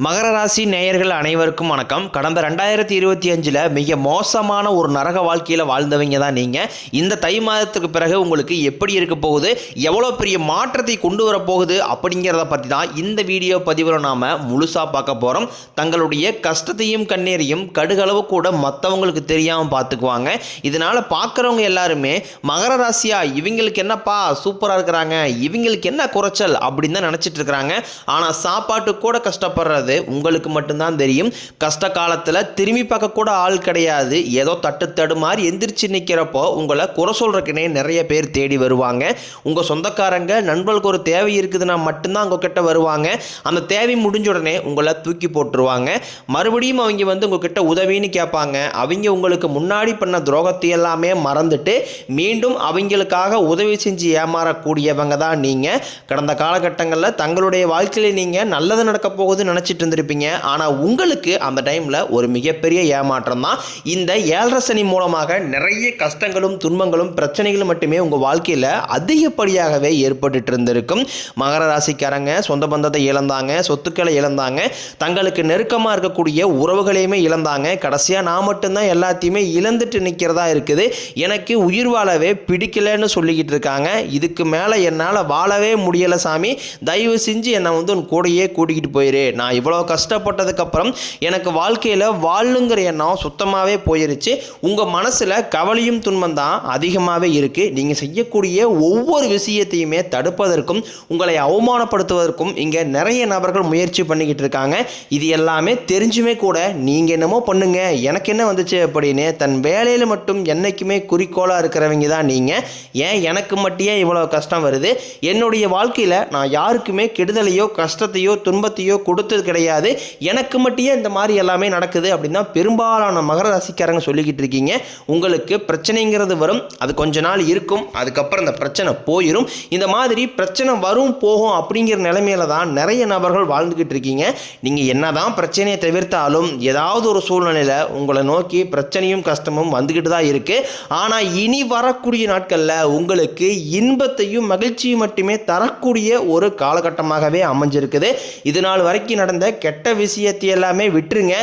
மகர ராசி நேயர்கள் அனைவருக்கும் வணக்கம். கடந்த 2025 மிக மோசமான ஒரு நரக வாழ்க்கையில் வாழ்ந்தவங்க தான் நீங்கள். இந்த தை மாதத்துக்கு பிறகு உங்களுக்கு எப்படி இருக்க போகுது, எவ்வளோ பெரிய மாற்றத்தை கொண்டு வர போகுது அப்படிங்கிறத பற்றி தான் இந்த வீடியோ பதிவில் நாம் முழுசாக பார்க்க போகிறோம். தங்களுடைய கஷ்டத்தையும் கண்ணீரையும் கடுகளவு கூட மற்றவங்களுக்கு தெரியாமல் பார்த்துக்குவாங்க. இதனால் பார்க்குறவங்க எல்லாருமே மகர ராசியா இவங்களுக்கு என்னப்பா சூப்பராக இருக்கிறாங்க, இவங்களுக்கு என்ன குறைச்சல் அப்படின்னு தான் நினச்சிட்டு இருக்கிறாங்க. ஆனால் சாப்பாட்டு கூட கஷ்டப்படுறது உங்களுக்கு மட்டும்தான் தெரியும். கஷ்ட காலத்தில் திரும்பி பார்க்க கூட ஆள் கிடையாது. ஏதோ தட்டு மாதிரி எந்திரிச்சு நிற்கிறப்போ உங்களை குறை சொல்றதுக்குனே நிறைய பேர் தேடி வருவாங்க. உங்கள் சொந்தக்காரங்க நண்பர்களுக்கு ஒரு தேவை இருக்குதுன்னா மட்டும்தான் உங்ககிட்ட வருவாங்க. அந்த தேவை முடிஞ்ச உடனே உங்களை தூக்கி போட்டுருவாங்க. மறுபடியும் அவங்க உங்ககிட்ட உதவின்னு கேட்பாங்க. அவங்க உங்களுக்கு முன்னாடி பண்ண துரோகத்தை எல்லாமே மறந்துட்டு மீண்டும் அவங்களுக்காக உதவி செஞ்சு ஏமாறக்கூடியவங்க தான் நீங்கள். கடந்த காலகட்டங்களில் தங்களுடைய வாழ்க்கையில் நீங்கள் நல்லது நடக்க போகுதுன்னு நினச்சிட்டு இருந்திருப்பீங்க. ஆனால் உங்களுக்கு அந்த டைமில் ஒரு மிகப்பெரிய ஏமாற்றம் தான். இந்த 7.5 சனி மூலமாக நிறைய கஷ்டங்களும் துன்பங்களும் பிரச்சனைகளும் மட்டுமே உங்கள் வாழ்க்கையில் அதிகப்படியாகவே ஏற்பட்டு இருந்திருக்கும். மகர ராசிக்காரங்க சொந்த பந்தத்தை இழந்தாங்க, சொத்துக்களை இழந்தாங்க, தங்களுக்கு நெருக்கமாக இருக்கக்கூடிய உறவுகளையுமே இழந்தாங்க. கடைசியாக நான் மட்டும்தான் எல்லாத்தையுமே இழந்துட்டு நிற்கிறதா இருக்குது, எனக்கு உயிர் வாழவே பிடிக்கலன்னு சொல்லிக்கிட்டு இருக்காங்க. இதுக்கு மேலே என்னால் வாழவே முடியலை சாமி, தயவு செஞ்சு என்னை உன் கூடையே கூட்டிக்கிட்டு போயிரு. நான் இவ்வளோ கஷ்டப்பட்டதுக்கப்புறம் எனக்கு வாழ்க்கையில் வாழணுங்கிற எண்ணம் சுத்தமாகவே போயிருச்சு. உங்கள் மனசில் கவலையும் துன்பம் தான் அதிகமாகவே இருக்குது. நீங்கள் செய்யக்கூடிய ஒவ்வொரு விஷயத்தையுமே தடுப்பதற்கும் உங்களை அவமானப்படுத்துவதற்கும் இங்கே நிறைய நபர்கள் முயற்சி பண்ணிக்கிட்டு இருக்காங்க. இது எல்லாமே தெரிஞ்சுமே கூட நீங்கள் என்னமோ பண்ணுங்க, எனக்கு என்ன வந்துச்சு அப்படின்னு தன் வேலையில் மட்டும் என்றைக்குமே குறிக்கோளாக இருக்கிறவங்க தான் நீங்கள். ஏன் எனக்கு மட்டும் ஏன் இவ்வளோ கஷ்டம் வருது, என்னுடைய வாழ்க்கையில் நான் யாருக்குமே கெடுதலையோ கஷ்டத்தையோ துன்பத்தையோ கொடுத்தது கிடையாது, எனக்கு மட்டும் இந்த மாதிரி எல்லாமே நடக்குது அப்படின்னா பெரும்பாலான மகர ராசிக்காரங்க சொல்லிக்கிட்டு இருக்கீங்க. உங்களுக்கு பிரச்சனைங்கிறது வரும், அது கொஞ்ச நாள் இருக்கும், அதுக்கப்புறம் இந்த பிரச்சனை போயிடும். இந்த மாதிரி பிரச்சனை வரும் போகும் அப்படிங்கிற நிலைமையில தான் நிறைய நபர்கள் வாழ்ந்துக்கிட்டு இருக்கீங்க. நீங்கள் என்னதான் பிரச்சனையை தவிர்த்தாலும் ஏதாவது ஒரு சூழ்நிலையில் உங்களை நோக்கி பிரச்சனையும் கஷ்டமும் வந்துக்கிட்டு தான் இருக்கு. ஆனால் இனி வரக்கூடிய நாட்களில் உங்களுக்கு இன்பத்தையும் மகிழ்ச்சியும் மட்டுமே தரக்கூடிய ஒரு காலகட்டமாகவே அமைஞ்சிருக்குது. இது நாள் வரைக்கும் நடந்த கெட்ட விஷயத்தை எல்லாமே விட்டுருங்க.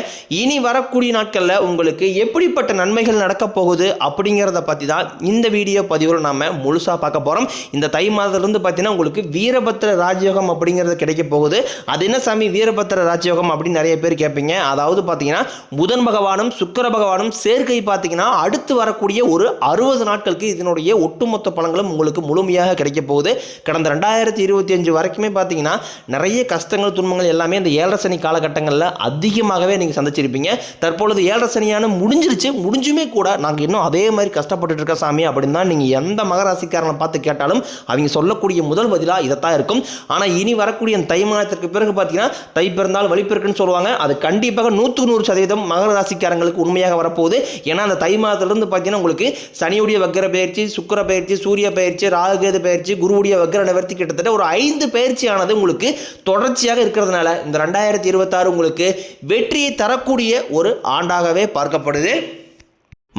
இனி வரக்கூடிய நாட்களில் உங்களுக்கு எப்படிப்பட்ட நன்மைகள் நடக்க போகுது அப்படிங்கிறத பற்றி தான் இந்த வீடியோ பதிவில் நாம் முழுசாக பார்க்க போகிறோம். இந்த தை மாதத்துலேருந்து பார்த்தீங்கன்னா உங்களுக்கு வீரபத்திர ராஜயோகம் அப்படிங்கிறது கிடைக்க போகுது. அது என்ன சாமி வீரபத்திர ராஜயோகம் அப்படின்னு நிறைய பேர் கேட்பீங்க. அதாவது பார்த்தீங்கன்னா புதன் பகவானும் சுக்கிர பகவானும் சேர்க்கை பார்த்தீங்கன்னா அடுத்து வரக்கூடிய ஒரு 60 நாட்களுக்கு இதனுடைய ஒட்டுமொத்த பலன்களும் உங்களுக்கு முழுமையாக கிடைக்க போகுது. கடந்த 2025 வரைக்குமே பார்த்தீங்கன்னா நிறைய கஷ்டங்கள் துன்பங்கள் எல்லாமே இந்த 7.5 சனி காலகட்டங்களில் அதிகமாகவே நீங்கள் சந்திச்சிருப்பீங்க. தற்பொழுது 7.5 சனியான முடிஞ்சிருச்சு, முடிஞ்சுமே கூட நாங்கள் இன்னும் அதே மாதிரி கஷ்டப்பட்டு இருக்க சாமி அப்படின்னு தான் நீங்கள் எந்த மகராசிக்காரனை பார்த்து கேட்டாலும் அவங்க சொல்லக்கூடிய முதல் பதிலாக இதைத்தான் இருக்கும். ஆனால் இனி வரக்கூடிய தை மாதத்திற்கு பிறகு பார்த்தீங்கன்னா தை பிறந்தால் வழி பிறக்குன்னு சொல்லுவாங்க. அது கண்டிப்பாக 100% மகர ராசிக்காரங்களுக்கு உண்மையாக வரப்போகுது. ஏன்னா அந்த தை மாதத்திலிருந்து பார்த்தீங்கன்னா உங்களுக்கு சனியுடைய வக்ர பயிற்சி, சுக்கிர பயிற்சி, சூரிய பயிற்சி, ராகுகேது பயிற்சி, குருவுடைய வக்ர நிவர்த்தி கிட்டத்தட்ட ஒரு 5 பயிற்சியானது உங்களுக்கு தொடர்ச்சியாக இருக்கிறதுனால இந்த 2026 உங்களுக்கு வெற்றியை தரக்கூடிய ஒரு ஆண்டாகவே பார்க்கப்படுது.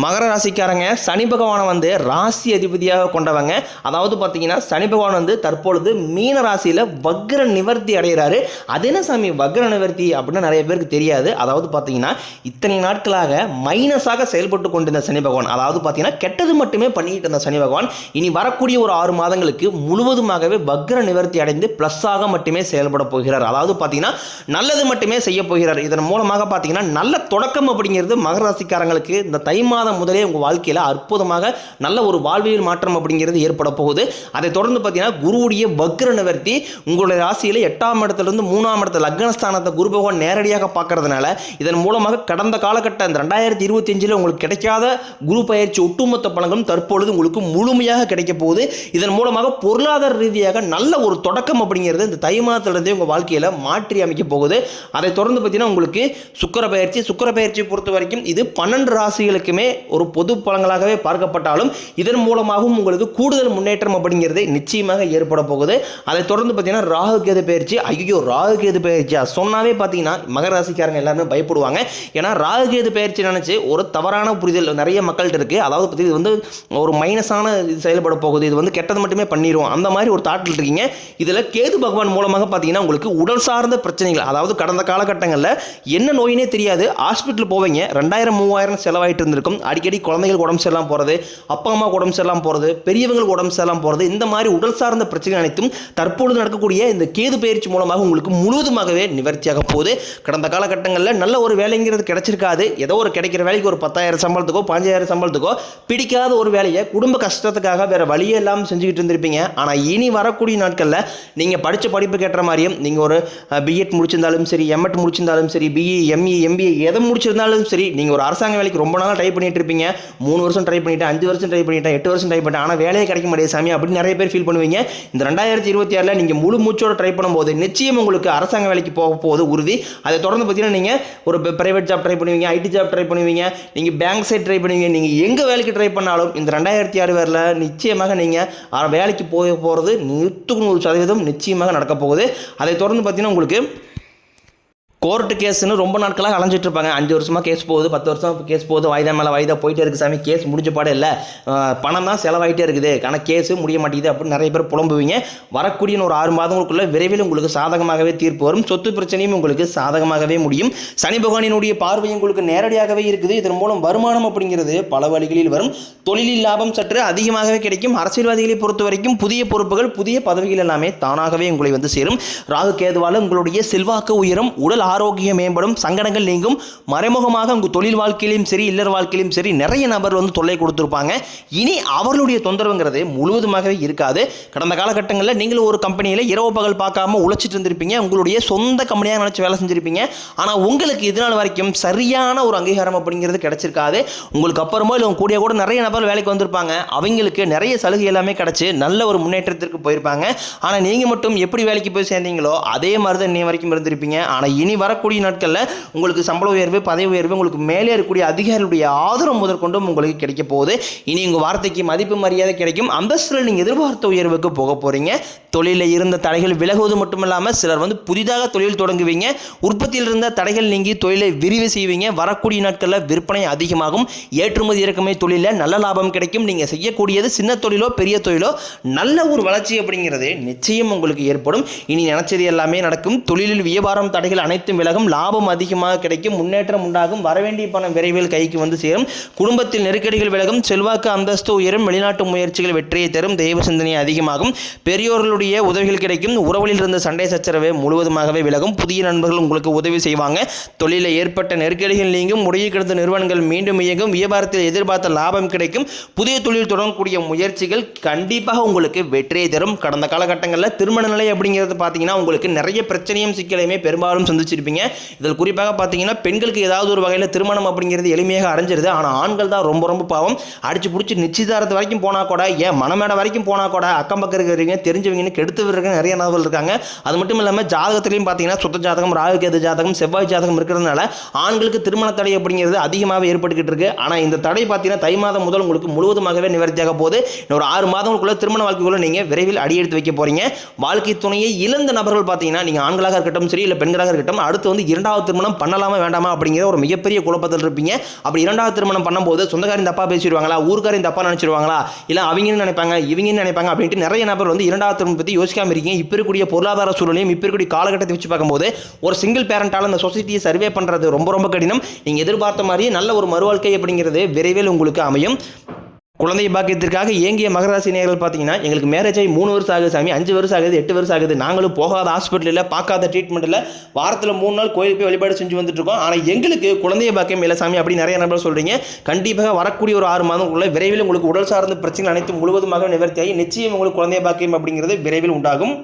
மகர ராசிக்காரங்க சனி பகவானை ராசி அதிபதியாக கொண்டவங்க. அதாவது பார்த்தீங்கன்னா சனி பகவான் தற்பொழுது மீன ராசியில் வக்ர நிவர்த்தி அடைகிறாரு. அது என்ன சாமி வக்ர நிவர்த்தி அப்படின்னு நிறைய பேருக்கு தெரியாது. அதாவது பார்த்தீங்கன்னா இத்தனை நாட்களாக மைனஸாக செயல்பட்டு கொண்டிருந்த சனி பகவான், அதாவது பார்த்தீங்கன்னா கெட்டது மட்டுமே பண்ணிக்கிட்டு இருந்த சனி பகவான் இனி வரக்கூடிய ஒரு 6 மாதங்களுக்கு முழுவதுமாகவே வக்ர நிவர்த்தி அடைந்து ப்ளஸ்ஸாக மட்டுமே செயல்பட போகிறார். அதாவது பார்த்தீங்கன்னா நல்லது மட்டுமே செய்ய போகிறார். இதன் மூலமாக பார்த்தீங்கன்னா நல்ல தொடக்கம் அப்படிங்கிறது மகர ராசிக்காரங்களுக்கு இந்த தை மாதம் முதலே உங்கள் வாழ்க்கையில் அற்புதமாக நல்ல ஒரு வாழ்வியல் மாற்றம் அப்படிங்கிறது ஏற்பட போகுது. அதை தொடர்ந்து பார்த்தீங்கன்னா குருவுடைய வக்ர நிவர்த்தி உங்களுடைய ராசியில் 8ஆம் இடத்திலிருந்து 3ஆம் இடத்துல லக்னஸ்தானத்தை குரு பகவான் நேரடியாக பார்க்கறதுனால இதன் மூலமாக கடந்த காலகட்டம் இந்த 2025 உங்களுக்கு கிடைக்காத குரு பயிற்சி ஒட்டுமொத்த பலன்களும் தற்பொழுது உங்களுக்கு முழுமையாக கிடைக்க போகுது. இதன் மூலமாக பொருளாதார ரீதியாக நல்ல ஒரு தொடக்கம் அப்படிங்கிறது இந்த தை மாதத்திலிருந்தே உங்கள் வாழ்க்கையில் மாற்றி அமைக்க போகுது. அதை தொடர்ந்து பார்த்தீங்கன்னா உங்களுக்கு சுக்கிர பயிற்சி பொறுத்த வரைக்கும் இது 12 ராசிகளுக்குமே ஒரு பொது பலன்களாகவே பார்க்கப்பட்டாலும் இதன் மூலமாகவும் உங்களுக்கு கூடுதல் முன்னேற்றம் அப்படிங்கிறது நிச்சயமாக ஏற்பட போகுது. அதை தொடர்ந்து பார்த்தீங்கன்னா ராகு கேது பயிற்சி. ஐயோ, ராகு கேது பயிற்சியா சொன்னாவே பார்த்தீங்கன்னா மகர ராசிக்காரங்க எல்லாருமே பயப்படுவாங்க. ஏன்னா ராகு கேது பயிற்சி நினைச்சு ஒரு தவறான புரிதல் நிறைய மக்கள்கிட்ட இருக்கு. அதாவது பார்த்தீங்கன்னா இது வந்து ஒரு மைனஸான இது செயல்பட போகுது, இது வந்து கெட்டது மட்டுமே பண்ணிடும், அந்த மாதிரி ஒரு தாட்டில் இருக்கீங்க. இதில் கேது பகவான் மூலமாக பார்த்தீங்கன்னா உங்களுக்கு உடல் சார்ந்த பிரச்சனைகள், அதாவது கடந்த காலகட்டங்களில் என்ன நோயினே தெரியாது, ஹாஸ்பிட்டல் போவீங்க, 2000-3000 செலவாயிட்டு இருந்திருக்கும். அடிக்கடி குழந்தைகள் உடம்பு சரியில்லாம போகிறது, அப்பா அம்மா உடம்பு சரியில்லாம போகிறது, பெரியவங்களுக்கு உடம்பு சரியில்லாம போகிறது, இந்த மாதிரி உடல் சார்ந்த பிரச்சனை அனைத்தும் தற்பொழுது நடக்கக்கூடிய இந்த கேது பயிற்சி மூலமாக உங்களுக்கு முழுவதுமாகவே நிவர்த்தியாக போகுது. கடந்த காலகட்டங்களில் நல்ல ஒரு வேலைங்கிறது கிடைச்சிருக்காது. ஏதோ ஒரு கிடைக்கிற வேலைக்கு ஒரு 10,000 சம்பளத்துக்கோ 15,000 சம்பளத்துக்கோ பிடிக்காத ஒரு வேலையை குடும்ப கஷ்டத்துக்காக வேற வழியே இல்லாமல் செஞ்சுக்கிட்டு இருந்திருப்பீங்க. ஆனால் இனி வரக்கூடிய நாட்களில் நீங்கள் படித்த படிப்பு கேட்ட மாதிரியும் நீங்கள் ஒரு பிஎட் முடிச்சிருந்தாலும் சரி, எம்எட் முடிச்சிருந்தாலும் சரி, பிஇ எம்இ எம்பிஏ எதை முடிச்சிருந்தாலும் சரி, நீங்கள் ஒரு அரசாங்க வேலைக்கு ரொம்ப நாளாக ட்ரை பண்ணிட்டு இருப்பீங்க. 3 வருஷம் ட்ரை பண்ணிட்டேன், 5 வருஷம் ட்ரை பண்ணிட்டேன், 8 வருஷம் ட்ரை பண்ணிட்டேன், ஆனால் வேலையே கிடைக்க மாட்டேங்குது சாமி அப்படின்னு நிறைய பேர் ஃபீல் பண்ணுவீங்க. இந்த 2026 நீங்கள் முழு மூச்சோட ட்ரை பண்ணும்போது நிச்சயம் உங்களுக்கு அரசாங்க வேலைக்கு போக போகுது உறுதி. அதை தொடர்ந்து பார்த்தீங்கன்னா நீங்கள் ஒரு பிரைவேட் ஜாப் ட்ரை பண்ணுவீங்க, ஐடி ஜாப் ட்ரை பண்ணுவீங்க, நீங்கள் பேங்க் சைட் ட்ரை பண்ணுவீங்க. நீங்கள் எங்கே வேலைக்கு ட்ரை பண்ணாலும் இந்த 2026 நிச்சயமாக நீங்கள் வேலைக்கு போகிறது 100% நிச்சயமாக நடக்க போகுது. அதை தொடர்ந்து பார்த்தீங்கன்னா உங்களுக்கு கோர்ட்டு கேஸ்ன்னு ரொம்ப நாட்களாக அலைஞ்சிட்டு இருப்பாங்க. 5 வருஷமாக கேஸ் போகுது, 10 வருஷம் கேஸ் போகுது, வாய்தா மேலே வாய்தா போயிட்டே இருக்குது சாமி, கேஸ் முடிஞ்ச பாடே இல்லை, பணம் தான் செலவாயிட்டே இருக்குது, ஆனால் கேஸு முடிய மாட்டேங்குது அப்படின்னு நிறைய பேர் புலம்புவீங்க. வரக்கூடிய ஒரு 6 மாதங்களுக்குள்ள விரைவில் உங்களுக்கு சாதகமாகவே தீர்ப்பு வரும். சொத்து பிரச்சனையும் உங்களுக்கு சாதகமாகவே முடியும். சனி பகவானினுடைய பார்வை உங்களுக்கு நேரடியாகவே இருக்குது. இதன் மூலம் வருமானம் அப்படிங்கிறது பல வழிகளில் வரும். தொழிலில் லாபம் சற்று அதிகமாகவே கிடைக்கும். அரசியல்வாதிகளை பொறுத்த வரைக்கும் புதிய பொறுப்புகள், புதிய பதவிகள் எல்லாமே தானாகவே உங்களை வந்து சேரும். ராகு கேதுவால் உங்களுடைய செல்வாக்கு உயரும், உடல் ஆரோக்கியம் மேம்படும், சங்கடங்கள் நீங்கும். மறைமுகமாக உங்கள் தொழில் வாழ்க்கையிலும் சரி, இல்லற வாழ்க்கையிலும் சரி நிறைய நபர் வந்து தொல்லை கொடுத்துருப்பாங்க. இனி அவர்களுடைய தொந்தரவுங்கிறது முழுவதுமாகவே இருக்காது. கடந்த காலகட்டங்களில் நீங்களும் ஒரு கம்பெனியில் இரவு பகல் பார்க்காம உழைச்சிட்டு இருந்திருப்பீங்க, உங்களுடைய சொந்த கம்பெனியாக நினச்சி வேலை செஞ்சுருப்பீங்க. ஆனால் உங்களுக்கு இதனால் வரைக்கும் சரியான ஒரு அங்கீகாரம் அப்படிங்கிறது கிடைச்சிருக்காது. உங்களுக்கு அப்புறமா இல்லை கூடிய கூட நிறைய நபர் வேலைக்கு வந்திருப்பாங்க, அவங்களுக்கு நிறைய சலுகை எல்லாமே கிடைச்சி நல்ல ஒரு முன்னேற்றத்திற்கு போயிருப்பாங்க. ஆனால் நீங்கள் மட்டும் எப்படி வேலைக்கு போய் சேர்ந்தீங்களோ அதே மாதிரி தான் இன்னை வரைக்கும் இருந்திருப்பீங்க. ஆனால் இனி வரக்கூடிய நாட்களில் உங்களுக்கு சம்பள உயர்வு, பதவி உயர்வு, உங்களுக்கு மேலே இருக்கக்கூடிய அதிகாரிகளுடைய ஆதரவு முதற்கொண்டும் உங்களுக்கு கிடைக்க போகுது. இனி உங்கள் வார்த்தைக்கு மதிப்பு மரியாதை கிடைக்கும். அந்தஸ்தில் நீங்கள் எதிர்பார்த்த உயர்வுக்கு போக போகிறீங்க. தொழிலில் இருந்த தடைகள் விலகுவது மட்டுமில்லாமல் சிலர் வந்து புதிதாக தொழில் தொடங்குவீங்க. உற்பத்தியில் இருந்த தடைகள் நீங்கி தொழிலை விரிவு செய்வீங்க. வரக்கூடிய நாட்களில் விற்பனை அதிகமாகும். ஏற்றுமதி இறக்குமதி தொழிலில் நல்ல லாபம் கிடைக்கும். நீங்கள் செய்யக்கூடியது சின்ன தொழிலோ பெரிய தொழிலோ நல்ல ஒரு வளர்ச்சி அப்படிங்கிறது நிச்சயம் உங்களுக்கு ஏற்படும். இனி நினைச்சது எல்லாமே நடக்கும். தொழிலில் வியாபாரம் தடைகள் அனைத்தும் விலகும். லாபம் அதிகமாக கிடைக்கும். முன்னேற்றம் உண்டாகும். வரவேண்டிய பணம் விரைவில் கைக்கு வந்து சேரும். குடும்பத்தில் நெருக்கடிகள் விலகும். செல்வாக்கு அந்தஸ்து உயரும். வெளிநாட்டு முயற்சிகள் வெற்றியை தரும். தெய்வ சிந்தனை அதிகமாகும். பெரியோர்களுடைய உதவிகள் கிடைக்கும். உறவுகளில் இருந்த சண்டை சச்சரவு முழுவதுமாகவே விலகும். புதிய நண்பர்கள் உங்களுக்கு உதவி செய்வாங்க. தொழிலில் ஏற்பட்ட நெருக்கடிகள் நீங்கும். முறையை கிடந்த நிறுவனங்கள் மீண்டும் இயங்கும். வியாபாரத்தில் எதிர்பார்த்த லாபம் கிடைக்கும். புதிய தொழில் தொடங்கக்கூடிய முயற்சிகள் கண்டிப்பாக உங்களுக்கு வெற்றியை தரும். கடந்த காலகட்டங்களில் திருமண நிலை அப்படிங்கிறது பார்த்தீங்கன்னா உங்களுக்கு நிறைய பிரச்சனையும் சிக்கலையுமே பெரும்பாலும் சந்திச்சிருப்பீங்க. இதில் குறிப்பாக பார்த்தீங்கன்னா பெண்களுக்கு ஏதாவது ஒரு வகையில் திருமணம் அப்படிங்கிறது எளிமையாக அடைஞ்சிருது. ஆனால் ஆண்கள் தான் ரொம்ப ரொம்ப பாவம். அடிச்சு பிடிச்சி நிச்சயதாரத்து வரைக்கும் போனால் கூட, ஏன் மனமேடை வரைக்கும் போனால் கூட அக்கம் பக்கம் இருக்கிறவங்க தெரிஞ்சவங்கன்னு கெடுத்து விடுறதுக்கு நிறைய நபர்கள் இருக்காங்க. அது மட்டும் இல்லாமல் ஜாதகத்திலையும் பார்த்தீங்கன்னா சுத்த ஜாதகம், ராகு கேது ஜாதகம், செவ்வாய் ஜாதகம் இருக்கிறதுனால ஆண்களுக்கு திருமண தடை அப்படிங்கிறது அதிகமாக ஏற்பட்டுக்கிட்டு இருக்கு. ஆனால் இந்த தடை பார்த்தீங்கன்னா தை மாதம் முதல் உங்களுக்கு முழுவதுமாகவே நிவர்த்தியாக போகுது. ஒரு 6 மாதங்களுக்குள்ள திருமண வாழ்க்கைக்குள்ள நீங்கள் விரைவில் அடியெடுத்து வைக்க போறீங்க. வாழ்க்கை துணையை இழந்த நபர்கள் பார்த்தீங்கன்னா நீங்கள் ஆண்களாக இருக்கட்டும் சரி, இல்லை பெண்களாக இருக்கட்டும், அடுத்து வந்து 2வது திருமணம் பண்ணலாமா வேண்டாமா அப்படிங்கிற ஒரு மிகப்பெரிய குழப்பத்தில் இருப்பீங்க. அப்படி 2வது திருமணம் பண்ணும்போது சொந்தக்காரின் தப்பா பேசிடுவாங்களா, ஊருக்காரின் தப்பா நினைச்சிருவாங்களா, இல்லை அவங்கன்னு நினைப்பாங்க இவங்கன்னு நினைப்பாங்க அப்படின்ட்டு நிறைய நபர் வந்து 2வது திருமணம் பற்றி யோசிக்காம இருக்கீங்க. இப்போ இருக்கக்கூடிய பொருளாதார சூழலையும் இப்போ இருக்கக்கூடிய காலகட்டத்தை வச்சு பார்க்கும்போது ஒரு சிங்கிள் பேரண்டால் அந்த சொசைட்டியை சர்வே பண்ணுறது ரொம்ப ரொம்ப கடினம். நீங்கள் எதிர்பார்த்த மாதிரியே நல்ல ஒரு மறுவாழ்க்கை அப்படிங்கிறது விரைவில் உங்களுக்கு அமையும். குழந்தை பாக்கியத்திற்காக ஏங்கிய மகராசி நேயர்கள் பார்த்தீங்கன்னா எங்களுக்கு மேரேஜ் ஆகி 3 வருஷம் ஆகுது சாமி, 5 வருஷம் ஆகுது, 8 வருஷம் ஆகுது, நாங்களும் போகாத ஹாஸ்பிட்டலில் பார்க்காத ட்ரீட்மெண்ட்டில் வாரத்தில் 3 நாள் கோயிலுக்கு போய் வழிபாடு செஞ்சு வந்துட்டு இருக்கோம். ஆனால் எங்களுக்கு குழந்தைய பாக்கியம் இல்லை சாமி அப்படி நிறைய நபர் சொல்கிறீங்க. கண்டிப்பாக வரக்கூடிய ஒரு 6 மாதங்களுக்குள்ள விரைவில் உங்களுக்கு உடல் சார்ந்த பிரச்சனைகள் அனைத்தும் முழுவதுமாக நிவர்த்தியாகி நிச்சயம் உங்களுக்கு குழந்தைய பாக்கியம் அப்படிங்கிறது விரைவில் உண்டாகும்.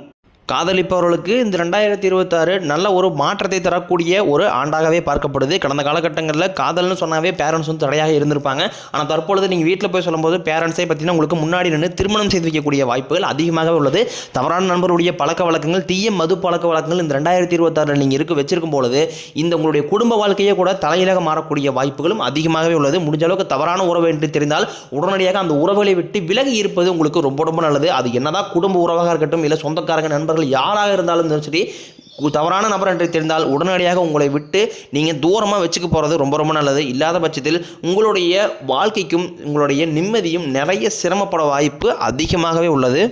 காதலிப்பவர்களுக்கு இந்த 2026 நல்ல ஒரு மாற்றத்தை தரக்கூடிய ஒரு ஆண்டாகவே பார்க்கப்படுது. கடந்த காலகட்டங்களில் காதல்னு சொன்னாவே பேரண்ட்ஸ் வந்து தடையாக இருந்திருப்பாங்க. ஆனால் தற்பொழுது நீங்கள் வீட்டில் போய் சொல்லும்போது பேரண்ட்ஸே பார்த்தீங்கன்னா உங்களுக்கு முன்னாடி நின்று திருமணம் செய்து வைக்கக்கூடிய வாய்ப்புகள் அதிகமாகவே உள்ளது. தவறான நண்பர்களுடைய பழக்க வழக்கங்கள், தீய மது பழக்க வழக்கங்கள் இந்த 2026 நீங்கள் வச்சிருக்கும் பொழுது இந்த உங்களுடைய குடும்ப வாழ்க்கையே கூட தலையிலாக மாறக்கூடிய வாய்ப்புகளும் அதிகமாகவே உள்ளது. முடிஞ்ச அளவுக்கு தவறான உறவு என்று தெரிந்தால் உடனடியாக அந்த உறவுகளை விட்டு விலகி இருப்பது உங்களுக்கு ரொம்ப ரொம்ப நல்லது. அது என்னதான் குடும்ப உறவாக இருக்கட்டும், இல்லை சொந்தக்காரங்க, நண்பர்கள் யாராக இருந்தாலும் சரி, தவறான நபர் என்று தெரிந்தால் உடனடியாக உங்களை விட்டு நீங்கள் தூரமாக வச்சுக்க போகிறது ரொம்ப ரொம்ப நல்லது. இல்லாத பட்சத்தில் உங்களுடைய வாழ்க்கைக்கும் உங்களுடைய நிம்மதியும் நிறைய சிரமப்பட வாய்ப்பு அதிகமாகவே உள்ளது.